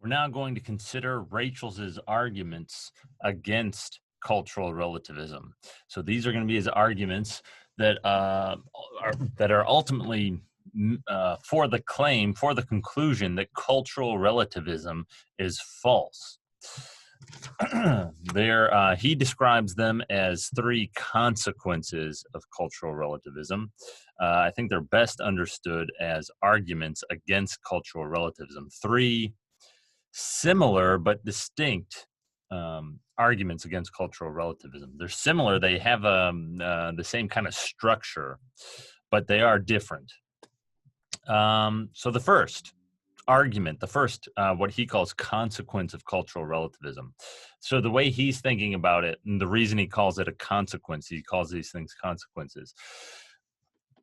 We're now going to consider Rachel's arguments against cultural relativism. So these are going to be his arguments that are ultimately for the claim, for the conclusion that cultural relativism is false. He describes them as three consequences of cultural relativism. I think they're best understood as arguments against cultural relativism. Three similar but distinct arguments against cultural relativism. They're similar. They have the same kind of structure, but they are different. So the first argument, what he calls consequence of cultural relativism. So the way he's thinking about it, and the reason he calls it a consequence, he calls these things consequences.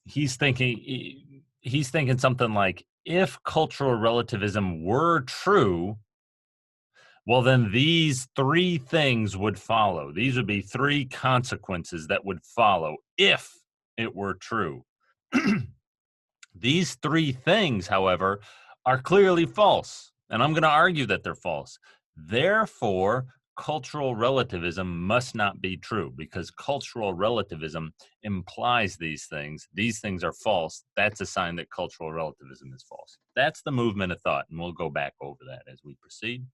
He's thinking something like, if cultural relativism were true, well, then these three things would follow. These would be three consequences that would follow if it were true. These three things, however, are clearly false, and I'm going to argue that they're false. Therefore, cultural relativism must not be true, because cultural relativism implies these things. These things are false. That's a sign that cultural relativism is false. That's the movement of thought, and we'll go back over that as we proceed.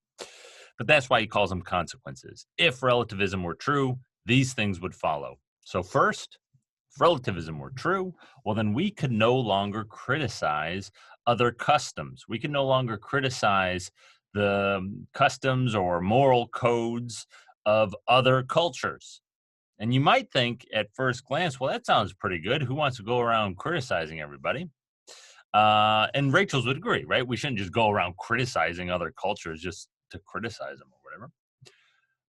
But that's why he calls them consequences. If relativism were true, these things would follow. So first, if relativism were true, well, then we could no longer criticize other customs. We can no longer criticize the customs or moral codes of other cultures. And you might think at first glance, well, that sounds pretty good. Who wants to go around criticizing everybody? And Rachel's would agree, right? We shouldn't just go around criticizing other cultures just to criticize them or whatever.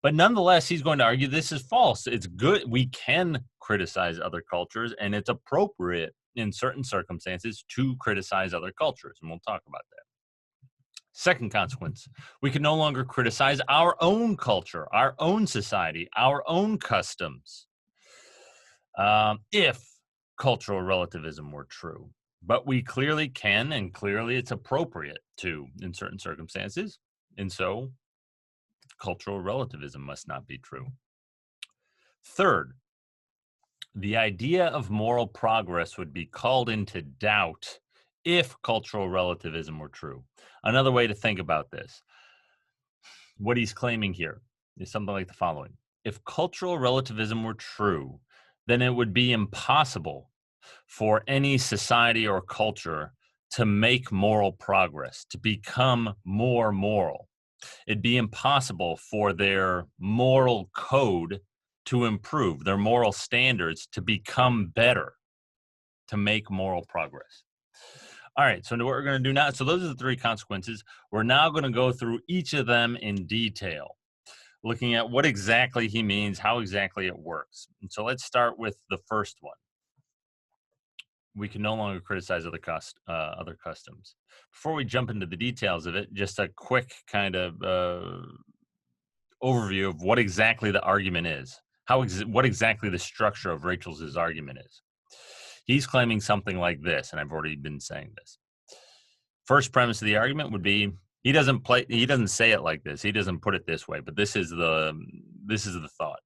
But nonetheless, he's going to argue this is false. It's good. We can criticize other cultures, and it's appropriate in certain circumstances to criticize other cultures. And we'll talk about that. Second consequence, we can no longer criticize our own culture, our own society, our own customs, if cultural relativism were true. But we clearly can, and clearly it's appropriate to in certain circumstances. And so cultural relativism must not be true. Third, the idea of moral progress would be called into doubt if cultural relativism were true. Another way to think about this, what he's claiming here is something like the following. If cultural relativism were true, then it would be impossible for any society or culture to make moral progress, to become more moral. It'd be impossible for their moral code to improve, their moral standards to become better, to make moral progress. All right, so what we're going to do now, so those are the three consequences. We're now going to go through each of them in detail, looking at what exactly he means, how exactly it works. And so let's start with the first one. We can no longer criticize other customs. Before we jump into the details of it, just a quick kind of overview of what exactly the argument is, what exactly the structure of Rachel's argument is. He's claiming something like this, and I've already been saying this. First premise of the argument would be he doesn't say it like this. He doesn't put it this way, but this is the thought.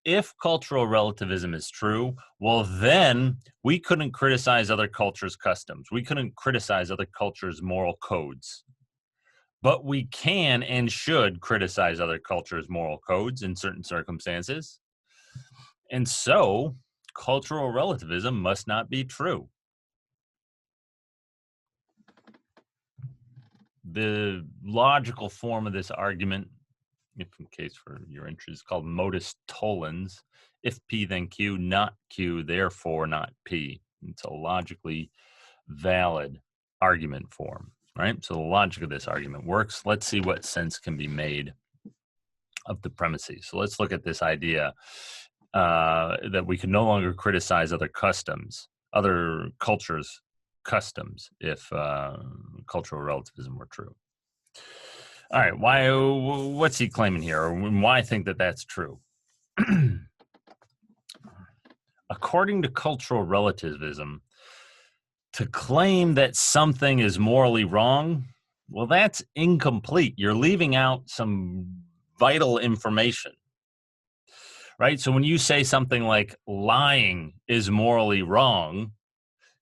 If cultural relativism is true, well, then we couldn't criticize other cultures' customs. We couldn't criticize other cultures' moral codes. But we can and should criticize other cultures' moral codes in certain circumstances. And so, cultural relativism must not be true. The logical form of this argument, if in case for your interest, is called modus tollens. If P, then Q, not Q, therefore not P. It's a logically valid argument form, right? So the logic of this argument works. Let's see what sense can be made of the premises. So let's look at this idea that we can no longer criticize other customs, other cultures' customs, if cultural relativism were true. All right, what's he claiming here, or why think that that's true? According to cultural relativism, to claim that something is morally wrong Well, that's incomplete. You're leaving out some vital information, right? So when you say something like lying is morally wrong,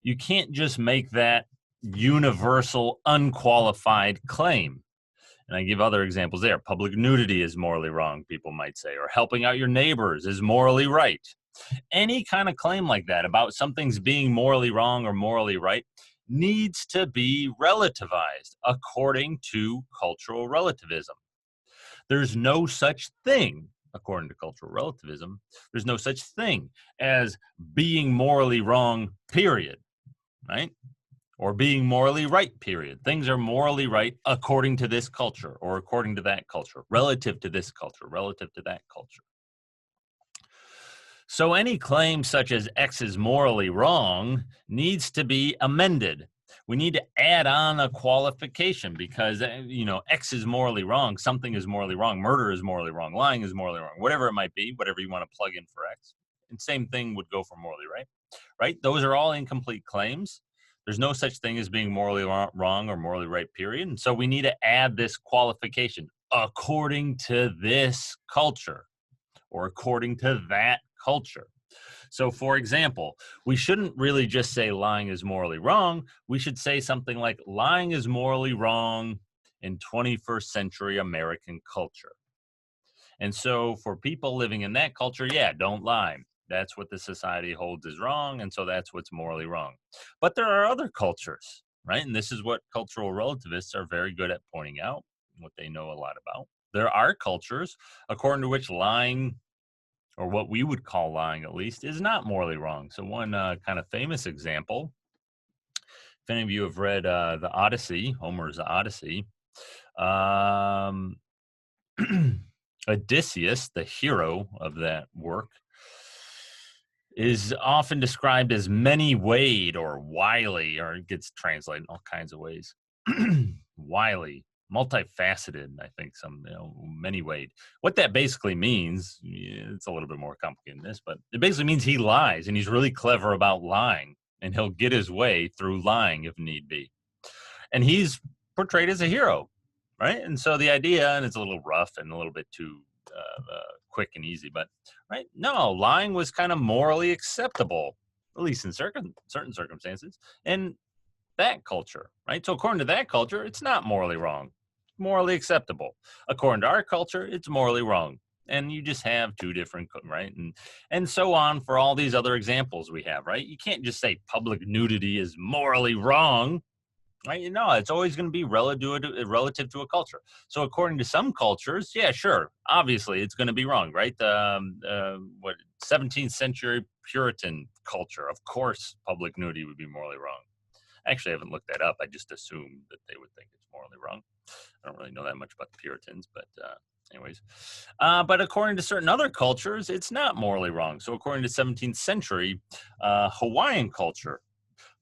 you can't just make that universal, unqualified claim. And I give other examples there. Public nudity is morally wrong, people might say, or helping out your neighbors is morally right. Any kind of claim like that about something's being morally wrong or morally right needs to be relativized according to cultural relativism. There's no such thing, according to cultural relativism, there's no such thing as being morally wrong, period, right? Or being morally right, period. Things are morally right according to this culture or according to that culture, relative to this culture, relative to that culture. So any claim such as X is morally wrong needs to be amended. We need to add on a qualification because, X is morally wrong, something is morally wrong, murder is morally wrong, lying is morally wrong, whatever it might be, whatever you want to plug in for X. And same thing would go for morally right, right? Those are all incomplete claims. There's no such thing as being morally wrong or morally right, period. And so we need to add this qualification according to this culture or according to that culture. So, for example, we shouldn't really just say lying is morally wrong. We should say something like lying is morally wrong in 21st century American culture. And so, for people living in that culture, yeah, don't lie. That's what the society holds as wrong. And so that's what's morally wrong. But there are other cultures, right? And this is what cultural relativists are very good at pointing out, what they know a lot about. There are cultures according to which lying, or what we would call lying at least, is not morally wrong. So one kind of famous example, if any of you have read the Odyssey, Homer's Odyssey, um, Odysseus, the hero of that work, is often described as many-wayed or wily, or it gets translated in all kinds of ways. Wily, multifaceted, I think many-wayed. What that basically means, it's a little bit more complicated than this, but it basically means he lies, and he's really clever about lying, and he'll get his way through lying if need be. And he's portrayed as a hero, right? And so the idea, and it's a little rough and a little bit too quick and easy, but right, no, lying was kind of morally acceptable, at least in certain circumstances, in that culture, right? So according to that culture, it's not morally wrong, morally acceptable. According to our culture, it's morally wrong. And you just have two different, right? And so on for all these other examples we have, right? You can't just say public nudity is morally wrong, right? It's always going to be relative to a culture. So according to some cultures, yeah, sure, obviously it's going to be wrong, right? What 17th century Puritan culture, of course, public nudity would be morally wrong. Actually, I haven't looked that up. I just assumed that they would think it's morally wrong. I don't really know that much about the Puritans, but anyways. But according to certain other cultures, it's not morally wrong. So according to 17th century Hawaiian culture,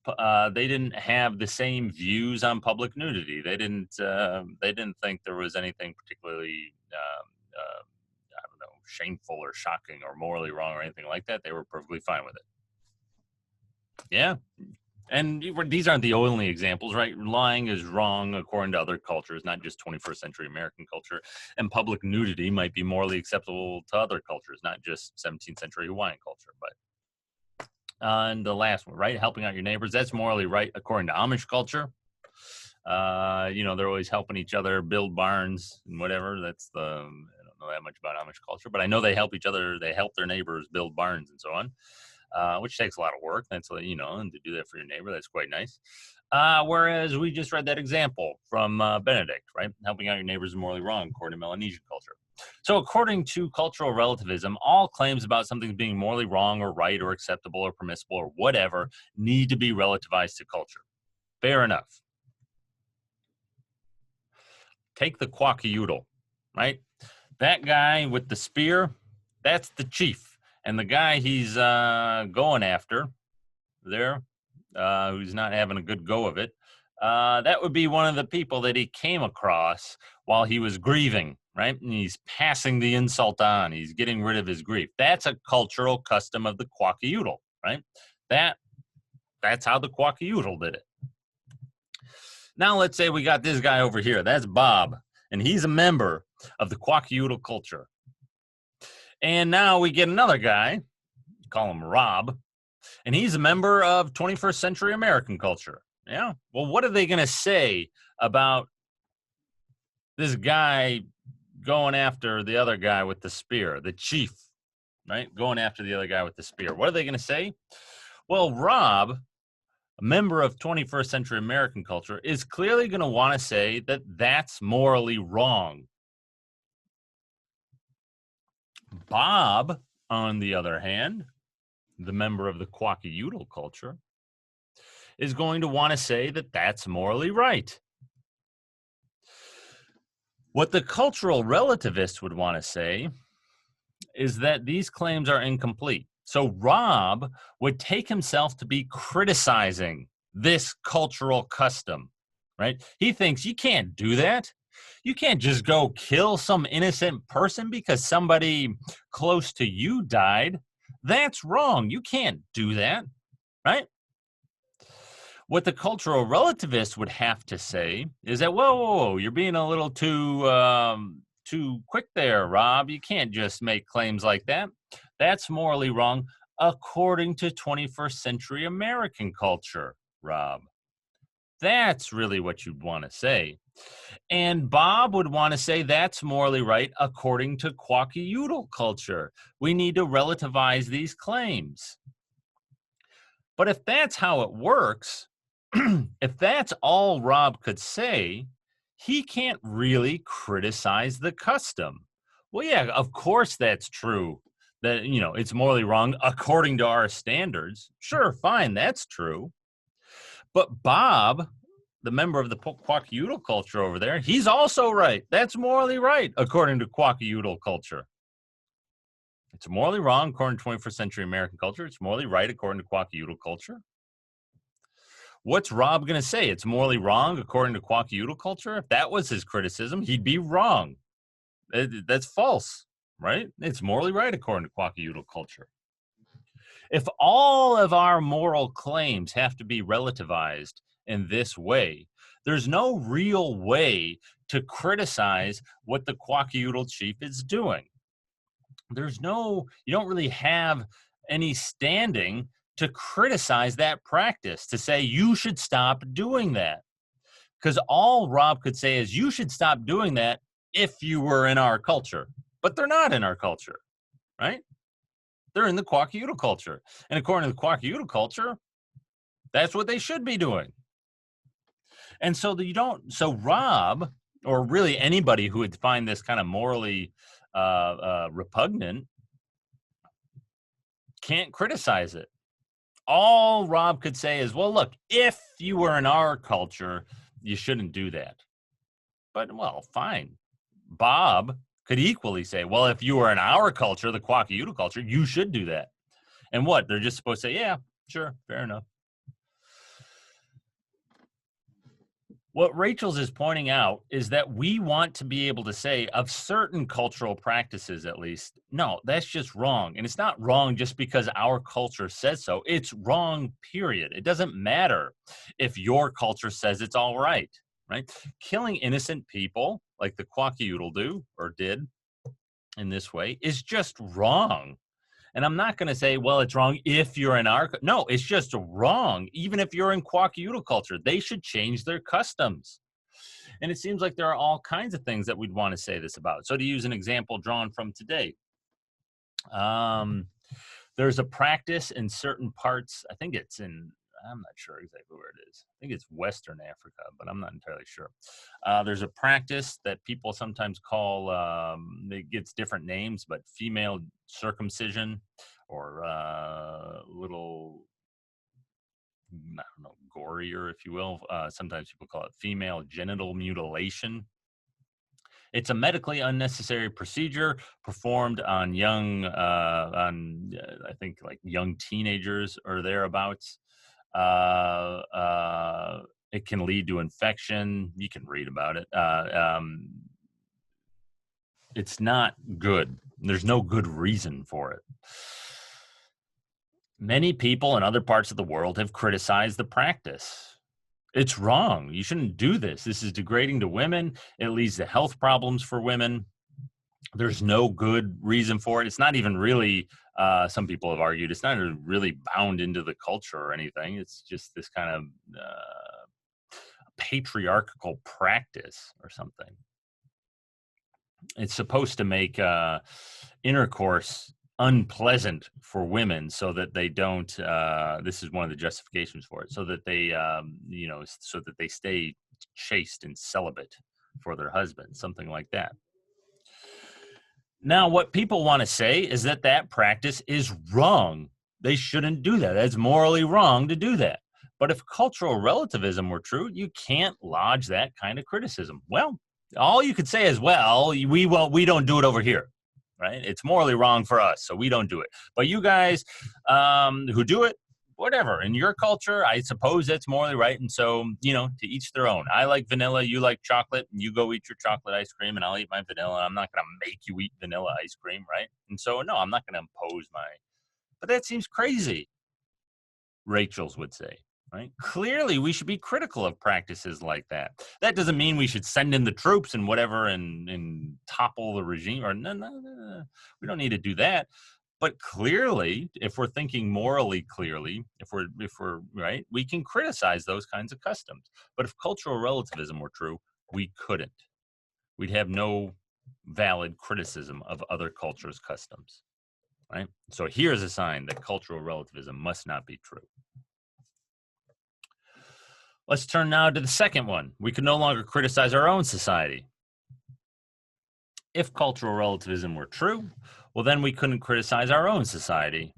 they didn't have the same views on public nudity. They didn't think there was anything particularly I don't know, shameful or shocking or morally wrong or anything like that. They were perfectly fine with it. Yeah. And these aren't the only examples, right? Lying is wrong according to other cultures, not just 21st century American culture. And public nudity might be morally acceptable to other cultures, not just 17th century Hawaiian culture. But and the last one, right? Helping out your neighbors. That's morally right according to Amish culture. They're always helping each other build barns and whatever. I don't know that much about Amish culture, but I know they help each other. They help their neighbors build barns and so on. Which takes a lot of work. And to do that for your neighbor, that's quite nice. Whereas we just read that example from Benedict, right? Helping out your neighbors is morally wrong, according to Melanesian culture. So according to cultural relativism, all claims about something being morally wrong or right or acceptable or permissible or whatever need to be relativized to culture. Fair enough. Take the Quackiutal, right? That guy with the spear, that's the chief. And the guy he's going after there, who's not having a good go of it, that would be one of the people that he came across while he was grieving, right? And he's passing the insult on. He's getting rid of his grief. That's a cultural custom of the Quackiutal, right? That's how the Quackiutal did it. Now let's say we got this guy over here. That's Bob, and he's a member of the Kwakiutl culture. And now we get another guy, call him Rob, and he's a member of 21st century American culture. Yeah. Well, what are they going to say about this guy going after the other guy with the spear, the chief, right? Going after the other guy with the spear. What are they going to say? Well, Rob, a member of 21st century American culture, is clearly going to want to say that that's morally wrong. Bob, on the other hand, the member of the Kwakiutl culture, is going to want to say that that's morally right. What the cultural relativist would want to say is that these claims are incomplete. So Rob would take himself to be criticizing this cultural custom, right? He thinks you can't do that. You can't just go kill some innocent person because somebody close to you died. That's wrong. You can't do that, right? What the cultural relativist would have to say is that, whoa, you're being a little too quick there, Rob. You can't just make claims like that. That's morally wrong according to 21st century American culture, Rob. That's really what you'd want to say. And Bob would want to say that's morally right according to Kwakiutl culture. We need to relativize these claims. But if that's how it works, if that's all Rob could say, he can't really criticize the custom. Well, yeah, of course that's true. That, it's morally wrong according to our standards. Sure, fine, that's true. But Bob, the member of the Kwakiutl culture over there, he's also right. That's morally right according to Kwakiutl culture. It's morally wrong according to 21st century American culture. It's morally right according to Kwakiutl culture. What's Rob going to say? It's morally wrong according to Kwakiutl culture? If that was his criticism, he'd be wrong. That's false, right? It's morally right according to Kwakiutl culture. If all of our moral claims have to be relativized in this way, there's no real way to criticize what the Kwakiutl chief is doing. You don't really have any standing to criticize that practice, to say you should stop doing that. Because all Rob could say is you should stop doing that if you were in our culture. But they're not in our culture, right? They're in the Kwakiutl culture. And according to the Kwakiutl culture, that's what they should be doing. And so Rob, or really anybody who would find this kind of morally repugnant, can't criticize it. All Rob could say is, well, look, if you were in our culture, you shouldn't do that. But, well, fine. Bob could equally say, well, if you were in our culture, the Kwakiutl culture, you should do that. And what? They're just supposed to say, yeah, sure, fair enough. What Rachel's is pointing out is that we want to be able to say of certain cultural practices, at least, no, that's just wrong. And it's not wrong just because our culture says so. It's wrong, period. It doesn't matter if your culture says it's all right, right? Killing innocent people like the Kwakiutl do or did in this way is just wrong. And I'm not going to say, well, it's wrong if you're in our... No, it's just wrong. Even if you're in Kwakiutl culture, they should change their customs. And it seems like there are all kinds of things that we'd want to say this about. So to use an example drawn from today, there's a practice in certain parts. I think it's in... I'm not sure exactly where it is. I think it's Western Africa, but I'm not entirely sure. There's a practice that people sometimes call, it gets different names, but female circumcision or little, I don't know, gorier, if you will. Sometimes people call it female genital mutilation. It's a medically unnecessary procedure performed on young, I think like young teenagers or thereabouts. It can lead to infection. You can read about it. It's not good. There's no good reason for it. Many people in other parts of the world have criticized the practice. It's wrong. You shouldn't do this. This is degrading to women. It leads to health problems for women. There's no good reason for it. It's not even really, some people have argued, it's not really bound into the culture or anything. It's just this kind of patriarchal practice or something. It's supposed to make intercourse unpleasant for women so that they don't, this is one of the justifications for it, so that they, so that they stay chaste and celibate for their husbands, something like that. Now, what people want to say is that that practice is wrong. They shouldn't do that. That's morally wrong to do that. But if cultural relativism were true, you can't lodge that kind of criticism. Well, all you could say is, well, we don't do it over here, right? It's morally wrong for us, so we don't do it. But you guys who do it, whatever, in your culture, I suppose that's morally right. And so, to each their own. I like vanilla, you like chocolate, and you go eat your chocolate ice cream and I'll eat my vanilla. I'm not going to make you eat vanilla ice cream, right? And so, no, I'm not going to impose but that seems crazy, Rachel's would say, right? Clearly, we should be critical of practices like that. That doesn't mean we should send in the troops and whatever and topple the regime, or no. We don't need to do that. But clearly, if we're thinking morally clearly, if we're right, we can criticize those kinds of customs. But if cultural relativism were true, we couldn't. We'd have no valid criticism of other cultures' customs, right? So here's a sign that cultural relativism must not be true. Let's turn now to the second one. We can no longer criticize our own society. If cultural relativism were true, well, then we couldn't criticize our own society.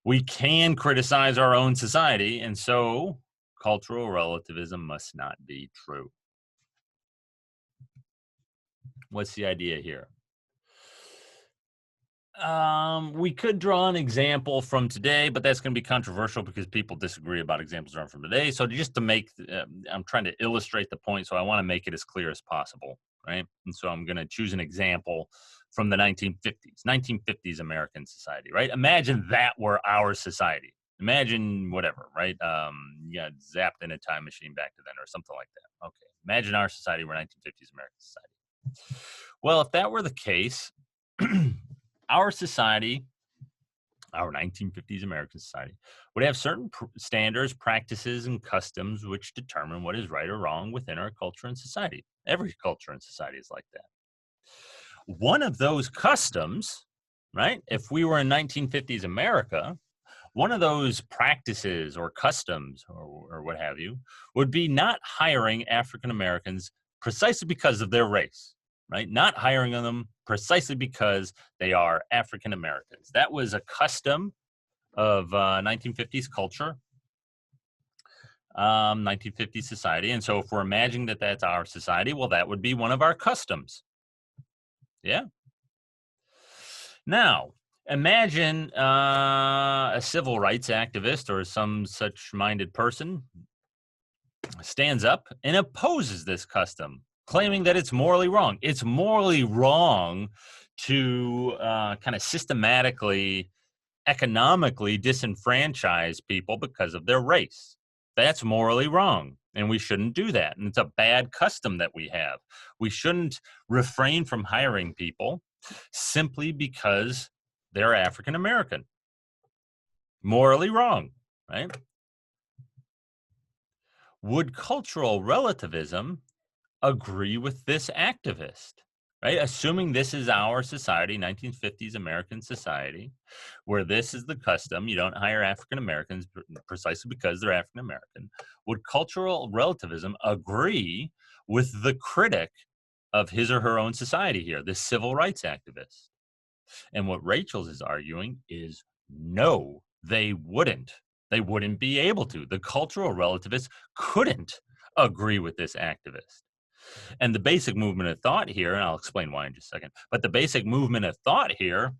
We can criticize our own society, and so cultural relativism must not be true. What's the idea here? We could draw an example from today, but that's going to be controversial because people disagree about examples drawn from today. So just to make, I'm trying to illustrate the point, so I want to make it as clear as possible, right? And so I'm going to choose an example from the 1950s American society, right? Imagine that were our society. Imagine whatever, right? You got zapped in a time machine back to then or something like that. Okay, imagine our society were 1950s American society. Well, if that were the case, our society, our 1950s American society, would have certain standards, practices, and customs which determine what is right or wrong within our culture and society. Every culture and society is like that. One of those customs, right, if we were in 1950s America, one of those practices or customs or what have you would be not hiring African Americans precisely because of their race, right? Not hiring them precisely because they are African Americans. That was a custom of 1950s culture, 1950s society. And so if we're imagining that that's our society, well, that would be one of our customs. Yeah. Now, imagine a civil rights activist or some such minded person stands up and opposes this custom, claiming that it's morally wrong. It's morally wrong to kind of systematically, economically disenfranchise people because of their race. That's morally wrong, and we shouldn't do that. And it's a bad custom that we have. We shouldn't refrain from hiring people simply because they're African American. Morally wrong, right? Would cultural relativism agree with this activist, right? Assuming this is our society, 1950s American society, where this is the custom, you don't hire African Americans precisely because they're African American. Would cultural relativism agree with the critic of his or her own society here, this civil rights activist? And what Rachel's is arguing is no, they wouldn't. They wouldn't be able to. The cultural relativists couldn't agree with this activist. And the basic movement of thought here, and I'll explain why in just a second, but the basic movement of thought here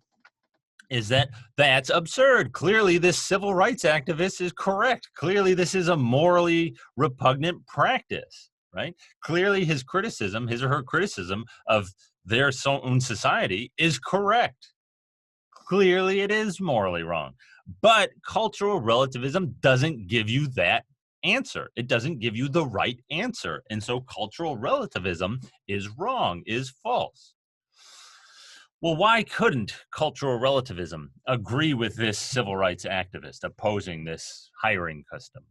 is that that's absurd. Clearly, this civil rights activist is correct. Clearly, this is a morally repugnant practice, right? Clearly, his or her criticism of their own society is correct. Clearly, it is morally wrong. But cultural relativism doesn't give you that answer. It doesn't give you the right answer. And so cultural relativism is wrong, is false. Well, why couldn't cultural relativism agree with this civil rights activist opposing this hiring custom?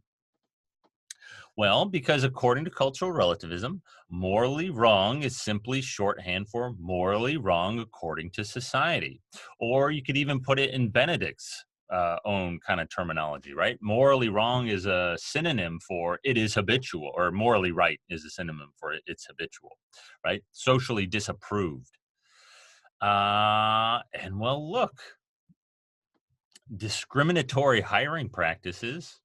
Well, because according to cultural relativism, morally wrong is simply shorthand for morally wrong according to society. Or you could even put it in Benedict's own kind of terminology, right? Morally wrong is a synonym for it is habitual, or morally right is a synonym for it's habitual, right? Socially disapproved. And well, look, discriminatory hiring practices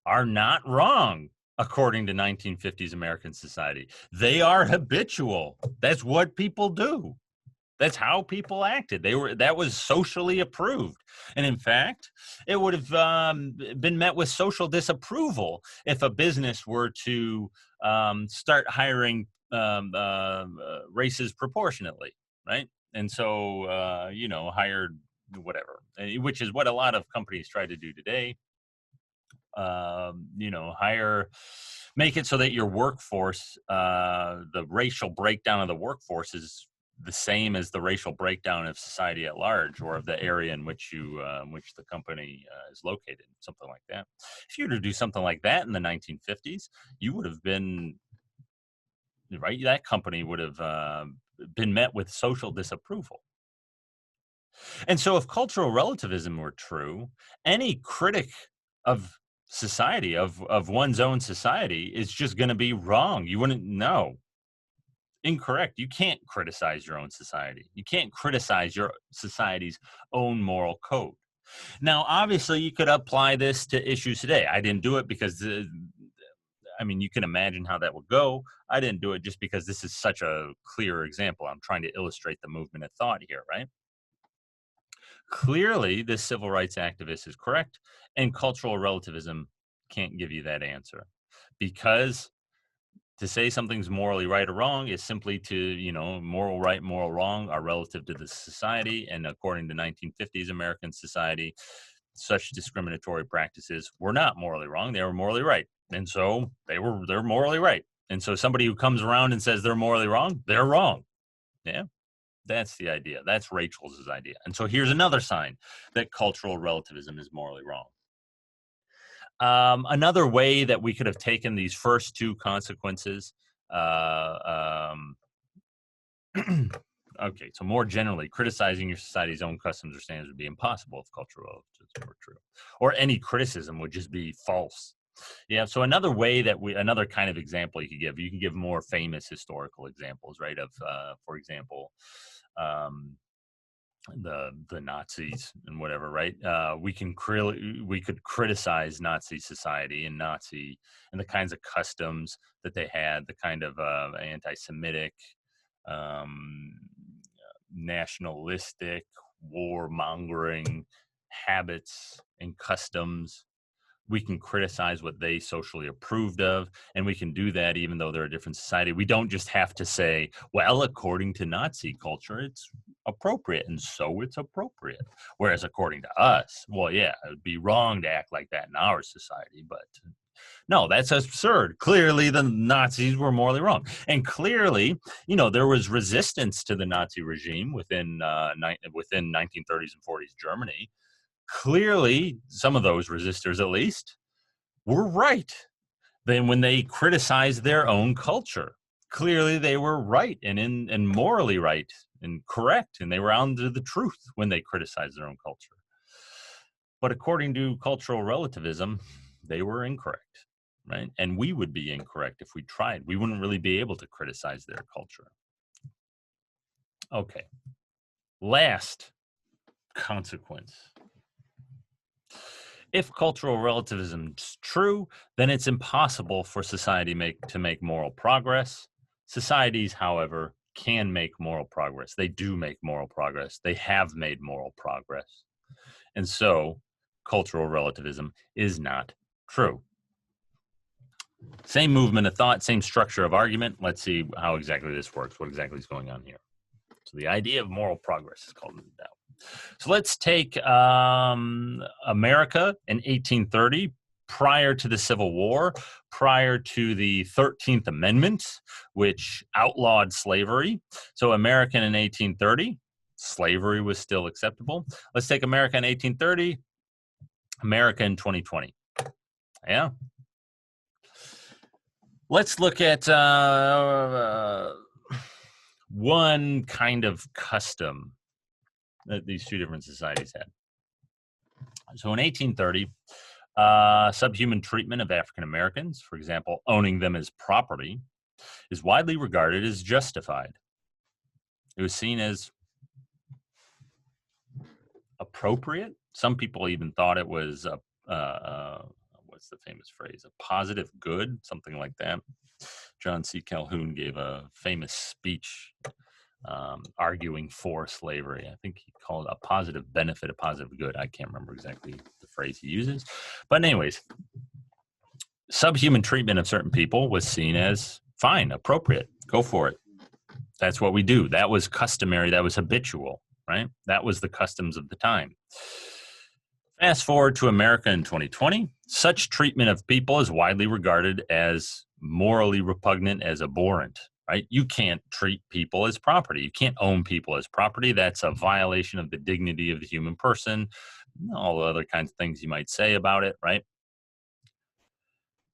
are not wrong according to 1950s American society. They are habitual. That's what people do. That's how people acted. That was socially approved, and in fact, it would have been met with social disapproval if a business were to start hiring races proportionately, right? And so hired whatever, which is what a lot of companies try to do today. Make it so that your workforce, the racial breakdown of the workforce is the same as the racial breakdown of society at large, or of the area in which which the company is located, something like that. If you were to do something like that in the 1950s, you would have been right. That company would have been met with social disapproval. And so, if cultural relativism were true, any critic of society, of one's own society, is just going to be wrong. You wouldn't know. Incorrect. You can't criticize your own society. You can't criticize your society's own moral code. Now, obviously, you could apply this to issues today. I didn't do it because, you can imagine how that would go. I didn't do it just because this is such a clear example. I'm trying to illustrate the movement of thought here, right? Clearly, this civil rights activist is correct, and cultural relativism can't give you that answer, because to say something's morally right or wrong is simply to, moral right, moral wrong are relative to the society. And according to 1950s American society, such discriminatory practices were not morally wrong. They were morally right. And so they're morally right. And so somebody who comes around and says they're morally wrong, they're wrong. Yeah. That's the idea. That's Rachel's idea. And so here's another sign that cultural relativism is morally wrong. Another way that we could have taken these first two consequences. Okay, so more generally, criticizing your society's own customs or standards would be impossible if cultural relativism were true, or any criticism would just be false. Yeah. So another way that another kind of example you can give more famous historical examples, right? Of, for example, um, the Nazis and whatever, right? We could criticize Nazi society and the kinds of customs that they had, the kind of anti-Semitic, um, nationalistic, warmongering habits and customs. We can criticize what they socially approved of, and we can do that even though they're a different society. We don't just have to say, well, according to Nazi culture, it's appropriate, and so it's appropriate. Whereas according to us, well, yeah, it would be wrong to act like that in our society, but no, that's absurd. Clearly, the Nazis were morally wrong. And clearly, there was resistance to the Nazi regime within 1930s and 40s Germany. Clearly, some of those resistors, at least, were right. Then when they criticized their own culture, clearly they were right and morally right and correct, and they were on to the truth when they criticized their own culture. But according to cultural relativism, they were incorrect, right? And we would be incorrect if we tried. We wouldn't really be able to criticize their culture. Okay. Last consequence. If cultural relativism is true, then it's impossible for society to make moral progress. Societies, however, can make moral progress. They do make moral progress. They have made moral progress. And so cultural relativism is not true. Same movement of thought, same structure of argument. Let's see how exactly this works, what exactly is going on here. So the idea of moral progress is called into doubt. So let's take America in 1830 prior to the Civil War, prior to the 13th Amendment, which outlawed slavery. So American in 1830, slavery was still acceptable. Let's take America in 1830, America in 2020. Yeah. Let's look at one kind of custom that these two different societies had. So in 1830, subhuman treatment of African Americans, for example, owning them as property, is widely regarded as justified. It was seen as appropriate. Some people even thought it was what's the famous phrase? A positive good, something like that. John C. Calhoun gave a famous speech arguing for slavery. I think he called it a positive benefit, a positive good. I can't remember exactly the phrase he uses. But anyways, subhuman treatment of certain people was seen as fine, appropriate. Go for it. That's what we do. That was customary. That was habitual, right? That was the customs of the time. Fast forward to America in 2020. Such treatment of people is widely regarded as morally repugnant, as abhorrent, right? You can't treat people as property. You can't own people as property. That's a violation of the dignity of the human person. All the other kinds of things you might say about it, right?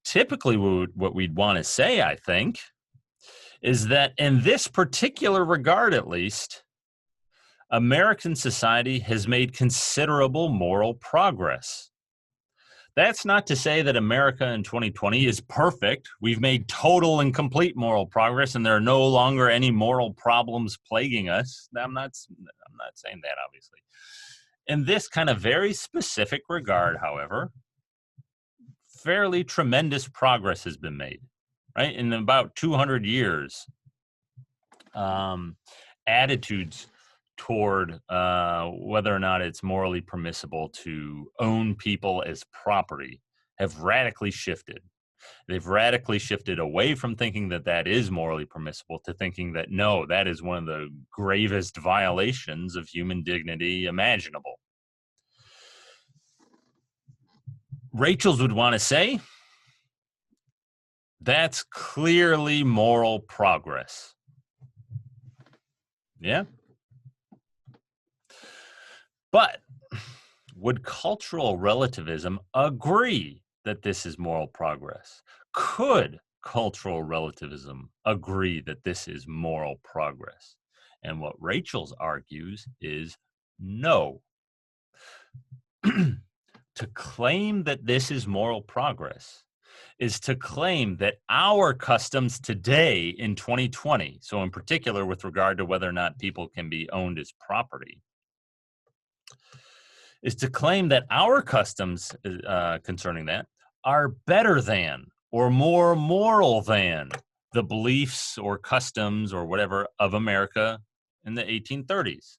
Typically, what we'd want to say, I think, is that in this particular regard, at least, American society has made considerable moral progress. That's not to say that America in 2020 is perfect. We've made total and complete moral progress, and there are no longer any moral problems plaguing us. I'm not saying that, obviously. In this kind of very specific regard, however, fairly tremendous progress has been made, right? In about 200 years, attitudes toward whether or not it's morally permissible to own people as property have radically shifted. They've radically shifted away from thinking that that is morally permissible to thinking that, no, that is one of the gravest violations of human dignity imaginable. Rachel's would want to say that's clearly moral progress. Yeah. But would cultural relativism agree that this is moral progress? Could cultural relativism agree that this is moral progress? And what Rachel's argues is no. To claim that this is moral progress is to claim that our customs today in 2020, so in particular with regard to whether or not people can be owned as property, is to claim that our customs concerning that are better than or more moral than the beliefs or customs or whatever of America in the 1830s.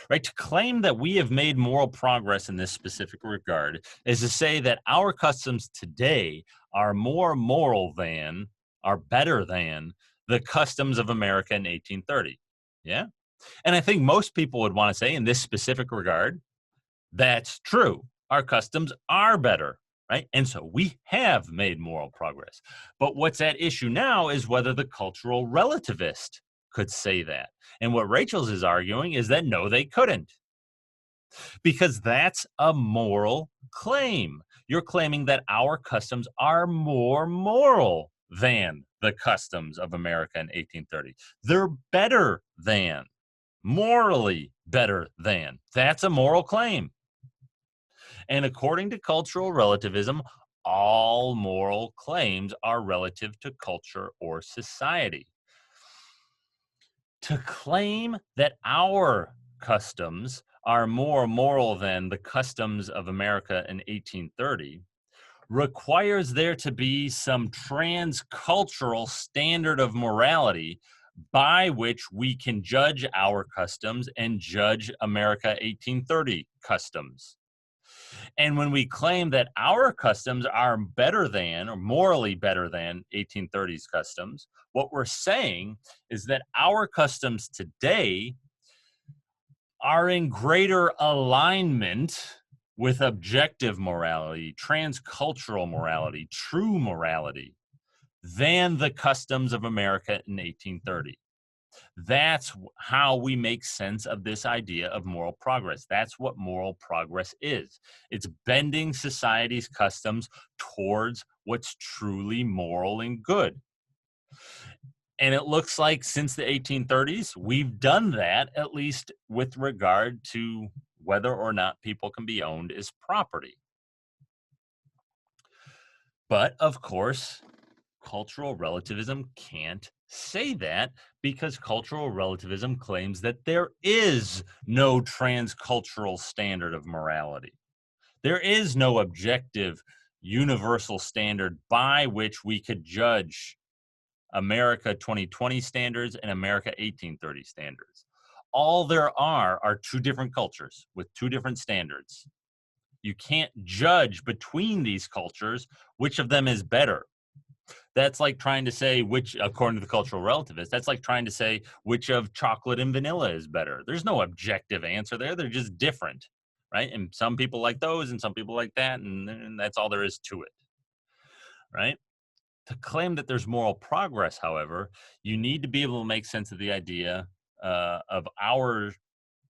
Right? To claim that we have made moral progress in this specific regard is to say that our customs today are more moral than, are better than the customs of America in 1830. Yeah? And I think most people would want to say in this specific regard, that's true. Our customs are better, right? And so we have made moral progress. But what's at issue now is whether the cultural relativist could say that. And what Rachel's is arguing is that no, they couldn't. Because that's a moral claim. You're claiming that our customs are more moral than the customs of America in 1830. They're better than, morally better than. That's a moral claim. And according to cultural relativism, all moral claims are relative to culture or society. To claim that our customs are more moral than the customs of America in 1830 requires there to be some transcultural standard of morality by which we can judge our customs and judge America 1830 customs. And when we claim that our customs are better than or morally better than 1830s customs, what we're saying is that our customs today are in greater alignment with objective morality, transcultural morality, true morality, than the customs of America in 1830. That's how we make sense of this idea of moral progress. That's what moral progress is. It's bending society's customs towards what's truly moral and good. And it looks like since the 1830s, we've done that, at least with regard to whether or not people can be owned as property. But of course, cultural relativism can't say that, because cultural relativism claims that there is no transcultural standard of morality. There is no objective universal standard by which we could judge America 2020 standards and America 1830 standards. All there are two different cultures with two different standards. You can't judge between these cultures which of them is better. That's like trying to say which, according to the cultural relativist, that's like trying to say which of chocolate and vanilla is better. There's no objective answer there. They're just different, right? And some people like those and some people like that, and that's all there is to it, right? To claim that there's moral progress, however, you need to be able to make sense of the idea of our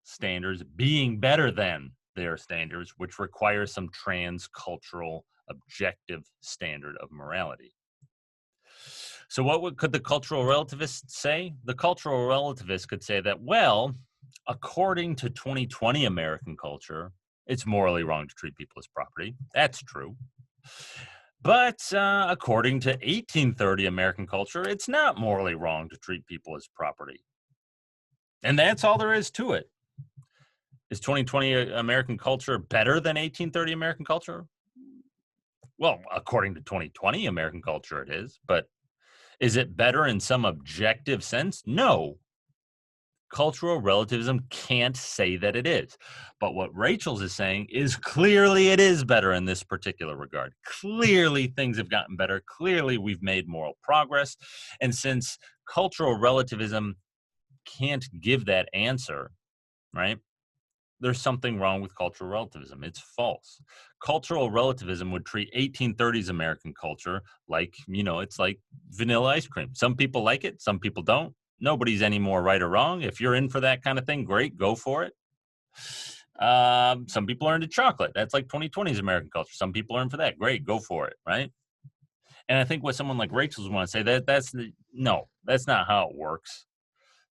standards being better than their standards, which requires some transcultural objective standard of morality. So could the cultural relativist say? The cultural relativist could say that, well, according to 2020 American culture, it's morally wrong to treat people as property. That's true. But according to 1830 American culture, it's not morally wrong to treat people as property. And that's all there is to it. Is 2020 American culture better than 1830 American culture? Well, according to 2020 American culture, it is. But is it better in some objective sense? No. Cultural relativism can't say that it is. But what Rachel's is saying is clearly it is better in this particular regard. Clearly things have gotten better. Clearly we've made moral progress. And since cultural relativism can't give that answer, right? There's something wrong with cultural relativism. It's false. Cultural relativism would treat 1830s American culture like, it's like vanilla ice cream. Some people like it, some people don't. Nobody's any more right or wrong. If you're in for that kind of thing, great, go for it. Some people are into chocolate. That's like 2020s American culture. Some people are in for that. Great, go for it, right? And I think what someone like Rachel's want to say that's not how it works.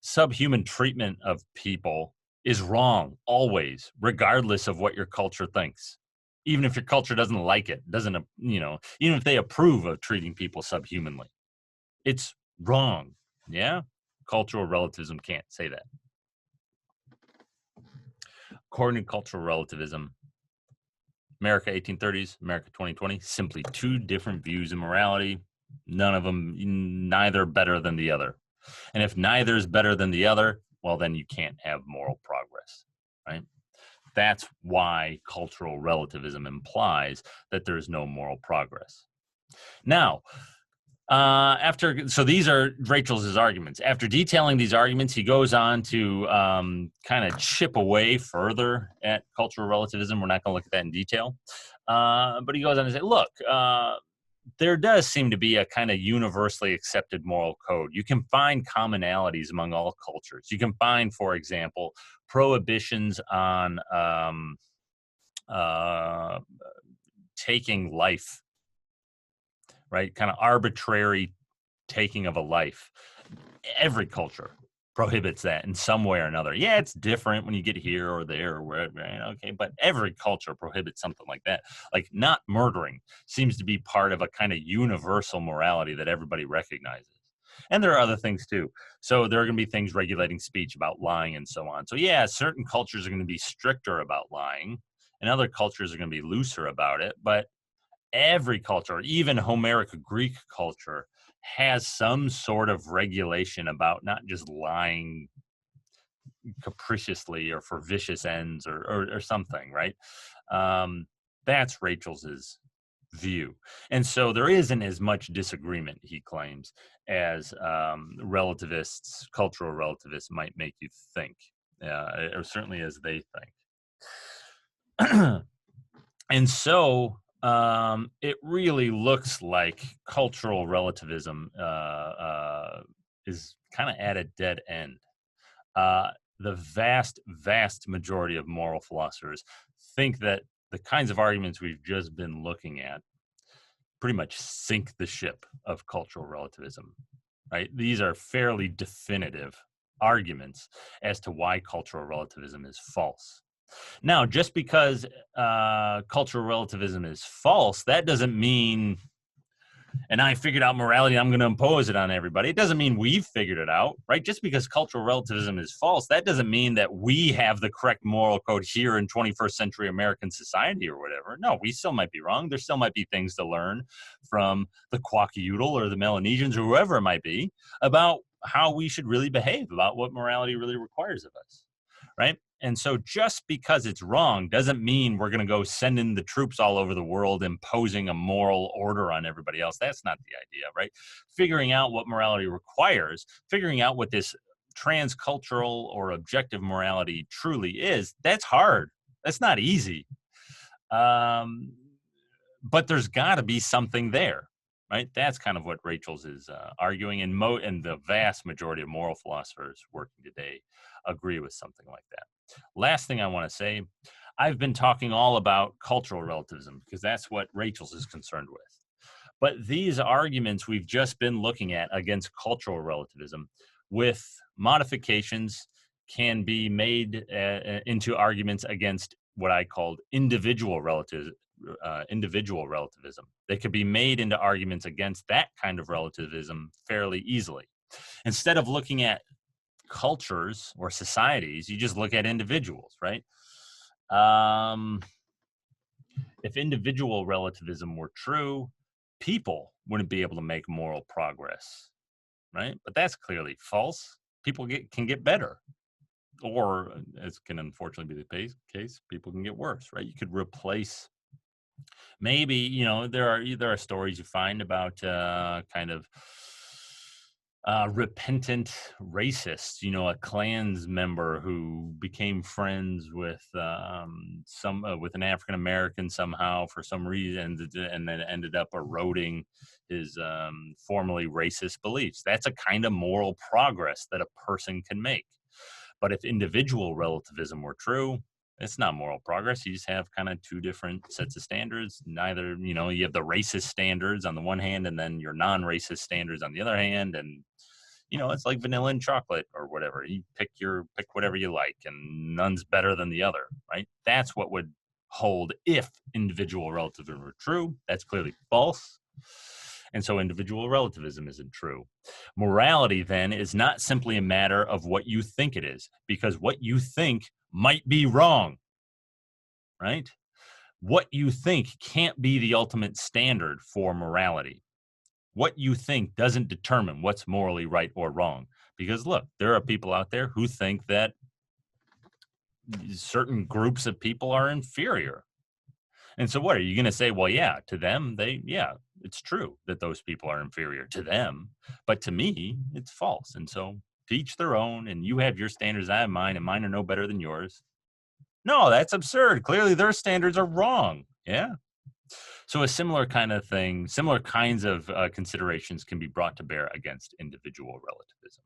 Subhuman treatment of people is wrong always, regardless of what your culture thinks. Even if your culture doesn't like it, even if they approve of treating people subhumanly, it's wrong. Yeah. Cultural relativism can't say that. According to cultural relativism, America 1830s, America 2020, simply two different views of morality. None of them, neither better than the other. And if neither is better than the other, well, then you can't have moral progress, right? That's why cultural relativism implies that there's no moral progress. Now, these are Rachel's arguments. After detailing these arguments, he goes on to kind of chip away further at cultural relativism. We're not going to look at that in detail. But he goes on to say, look, there does seem to be a kind of universally accepted moral code. You can find commonalities among all cultures. You can find, for example, prohibitions on taking life, right? Kind of arbitrary taking of a life. Every culture prohibits that in some way or another. Yeah, it's different when you get here or there or wherever, right? Okay, but every culture prohibits something like that. Like not murdering seems to be part of a kind of universal morality that everybody recognizes. And there are other things too. So there are going to be things regulating speech about lying and so on. So yeah, certain cultures are going to be stricter about lying and other cultures are going to be looser about it. But every culture, even Homeric Greek culture, has some sort of regulation about not just lying capriciously or for vicious ends or something, right? That's Rachel's view. And so there isn't as much disagreement, he claims, as relativists, cultural relativists might make you think, or certainly as they think. And so it really looks like cultural relativism is kind of at a dead end. Uh, the vast majority of moral philosophers think that the kinds of arguments we've just been looking at pretty much sink the ship of cultural relativism, right? These are fairly definitive arguments as to why cultural relativism is false. Now, just because cultural relativism is false, that doesn't mean, and I figured out morality, I'm going to impose it on everybody. It doesn't mean we've figured it out, right? Just because cultural relativism is false, that doesn't mean that we have the correct moral code here in 21st century American society or whatever. No, we still might be wrong. There still might be things to learn from the Kwakiutl or the Melanesians or whoever it might be about how we should really behave, about what morality really requires of us, right? And so just because it's wrong doesn't mean we're going to go send in the troops all over the world imposing a moral order on everybody else. That's not the idea, right? Figuring out what morality requires, figuring out what this transcultural or objective morality truly is, that's hard. That's not easy. But there's got to be something there, right? That's kind of what Rachel's is arguing, and the vast majority of moral philosophers working today agree with something like that. Last thing I want to say, I've been talking all about cultural relativism because that's what Rachel's is concerned with. But these arguments we've just been looking at against cultural relativism with modifications can be made into arguments against what I called individual relativism. They could be made into arguments against that kind of relativism fairly easily. Instead of looking at cultures or societies, you just look at individuals, right? If individual relativism were true, people wouldn't be able to make moral progress, right? But that's clearly false. People can get better, or as can unfortunately be the case, people can get worse, right? You could replace, maybe, there are stories you find about kind of repentant racists, a Klans member who became friends with with an African American somehow for some reason, and then ended up eroding his formerly racist beliefs. That's a kind of moral progress that a person can make. But if individual relativism were true, it's not moral progress. You just have kind of two different sets of standards. Neither, you have the racist standards on the one hand, and then your non-racist standards on the other hand. And, it's like vanilla and chocolate or whatever. You pick whatever you like, and none's better than the other, right? That's what would hold if individual relativism were true. That's clearly false. And so individual relativism isn't true. Morality, then, is not simply a matter of what you think it is, because what you think might be wrong, right? What you think can't be the ultimate standard for morality. What you think doesn't determine what's morally right or wrong. Because look, there are people out there who think that certain groups of people are inferior. And so what are you going to say? Well, yeah, to them, it's true that those people are inferior to them. But to me, it's false. And so to each their own, and you have your standards, I have mine, and mine are no better than yours. No, that's absurd. Clearly their standards are wrong. Yeah. So a similar kind of thing, similar kinds of considerations can be brought to bear against individual relativism.